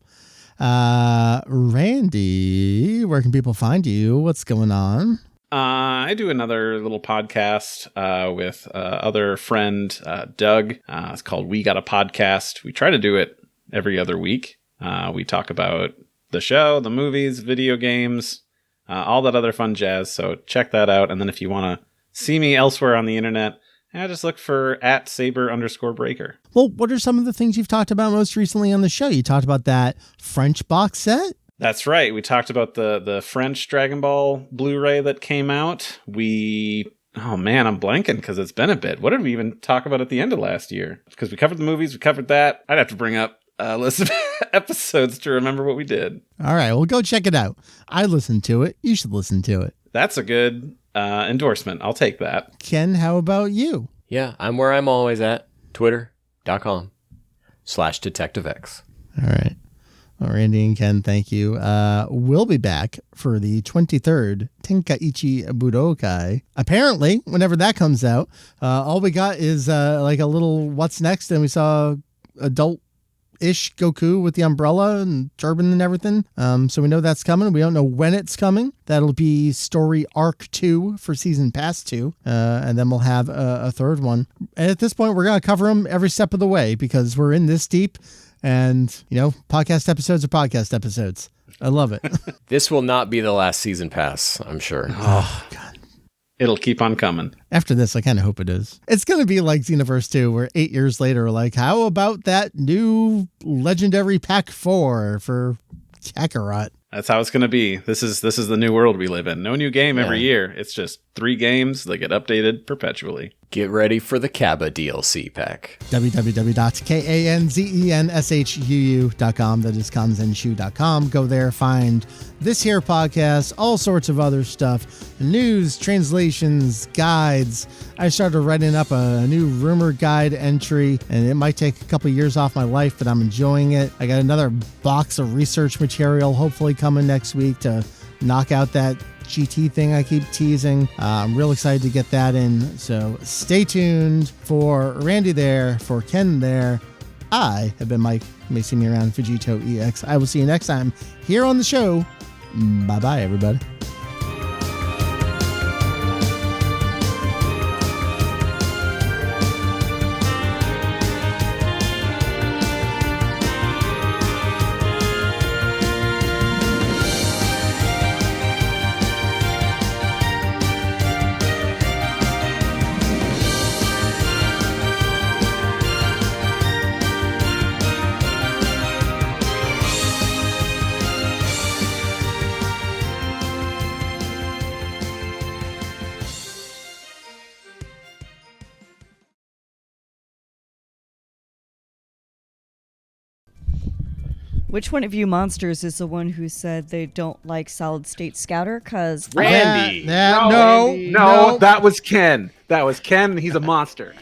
Randy, where can people find you? What's going on? I do another little podcast with other friend Doug. It's called We Got a Podcast. We try to do it every other week. We talk about the show, the movies, video games, all that other fun jazz. So check that out. And then if you want to see me elsewhere on the internet, just look for @Saber_Breaker. Well, what are some of the things you've talked about most recently on the show? You talked about that French box set. That's right. We talked about the French Dragon Ball Blu-ray that came out. Oh man, I'm blanking because it's been a bit. What did we even talk about at the end of last year? Because we covered the movies, we covered that. I'd have to bring up a list of episodes to remember what we did. All right, well, go check it out. I listened to it. You should listen to it. That's a good endorsement. I'll take that. Ken, how about you? Yeah, I'm where I'm always at. Twitter.com/DetectiveX. All right. Well, Randy and Ken, thank you. We'll be back for the 23rd Tenkaichi Budokai. Apparently, whenever that comes out, all we got is like a little what's next, and we saw adult-ish Goku with the umbrella and turban and everything. So we know that's coming. We don't know when it's coming. That'll be story arc 2 for season pass 2, and then we'll have a third one. And at this point, we're going to cover them every step of the way because we're in this deep. And, podcast episodes are podcast episodes. I love it. This will not be the last season pass, I'm sure. Oh, God. It'll keep on coming. After this, I kind of hope it is. It's going to be like Xenoverse 2, where 8 years later, we're like, how about that new legendary pack 4 for Kakarot? That's how it's going to be. This is the new world we live in. No new game every year. It's just 3 games that get updated perpetually. Get ready for the Kaba DLC pack. www.kanzenshuu.com. That is kanzenshuu.com. Go there, find this here podcast, all sorts of other stuff, news, translations, guides. I started writing up a new rumor guide entry, and it might take a couple years off my life, but I'm enjoying it. I got another box of research material hopefully coming next week to knock out that GT thing I keep teasing. I'm real excited to get that in. So stay tuned. For Randy there, for Ken there, I have been Mike. You may see me around Fujito EX. I will see you next time here on the show. Bye-bye, everybody. Which one of you monsters is the one who said they don't like solid state scouter? Because Randy. No, that was Ken. That was Ken. He's a monster.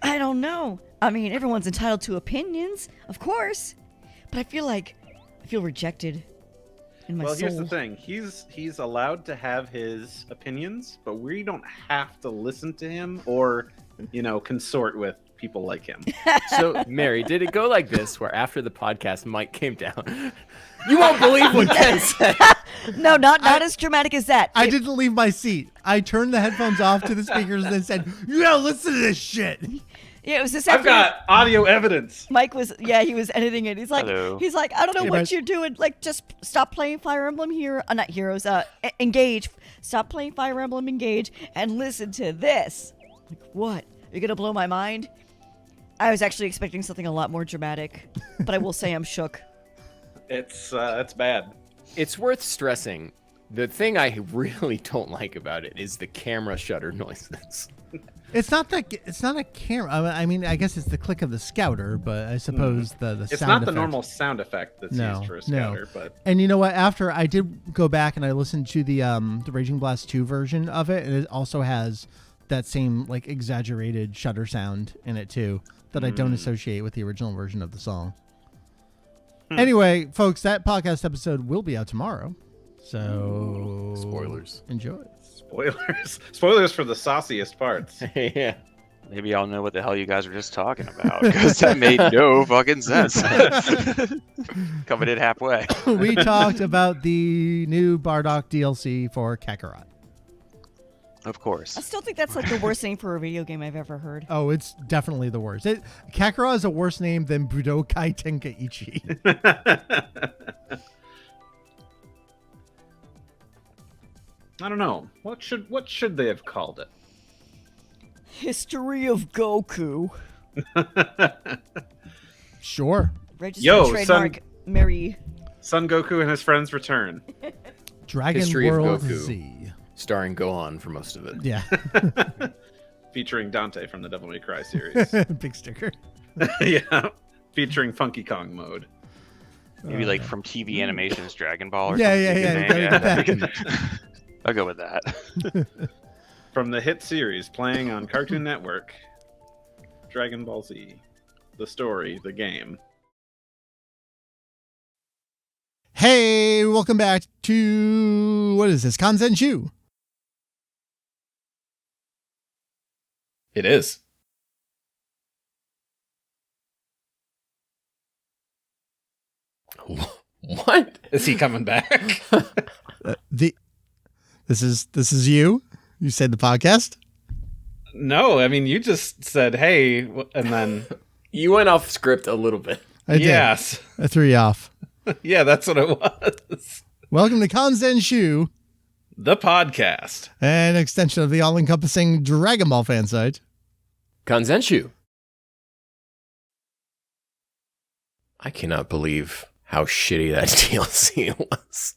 I don't know. I mean, everyone's entitled to opinions, of course, but I feel rejected in my soul. Well, here's the thing. He's allowed to have his opinions, but we don't have to listen to him or, consort with people like him. So, Mary, did it go like this, where after the podcast, Mike came down? You won't believe what Ken said. No, not as dramatic as that. I didn't leave my seat. I turned the headphones off to the speakers and then said, "You gotta listen to this shit." Yeah, it was this I've afternoon. got audio evidence. Mike was, he was editing it. He's like, Hello. I don't know Hey, what Mike. you're doing. Like, just stop playing Fire Emblem not Heroes, Engage. Stop playing Fire Emblem Engage and listen to this. Like, what? You're gonna blow my mind? I was actually expecting something a lot more dramatic, but I will say I'm shook. It's bad. It's worth stressing. The thing I really don't like about it is the camera shutter noises. It's not a camera. I mean, I guess it's the click of the scouter, but I suppose the It's sound not the effect. normal sound effect that's used for a scouter, but And you know what? After I did go back and I listened to the Raging Blast 2 version of it, and it also has that same like exaggerated shutter sound in it too that I don't associate with the original version of the song. Anyway, folks, that podcast episode will be out tomorrow. So Spoilers. Enjoy. spoilers for the sauciest parts. Yeah. Maybe I'll know what the hell you guys were just talking about, because that made no fucking sense. Coming in halfway. We talked about the new Bardock DLC for Kakarot. Of I course. still think that's like the worst name for a video game I've ever heard. Oh, it's definitely the worst. Kakarot is a worse name than Budokai Tenkaichi. I don't know. What should they have called it? History of Goku. Sure. Registered Yo, trademark Mary. Son Goku and his friends return. Dragon History of World Goku. Z. Starring Gohan for most of it. Yeah. Featuring Dante from the Devil May Cry series. Big sticker. Yeah. Featuring Funky Kong mode. Maybe like from TV Animation's Dragon Ball or Yeah, something. yeah, you yeah, can you name, gotta yeah. I'll go with that. From the hit series playing on Cartoon Network. Dragon Ball Z. The story, the game. Hey, welcome back to, what is this, Kanzenshuu. It is. What? Is he coming back? This is you? You said the podcast? No, I mean, you just said, hey, and then, You went off script a little bit. I did. yes. I threw you off. Yeah, that's what it was. Welcome to Kanzenshuu, The podcast. an extension of the all-encompassing Dragon Ball fan site. Kanzenshuu. I cannot believe how shitty that DLC was.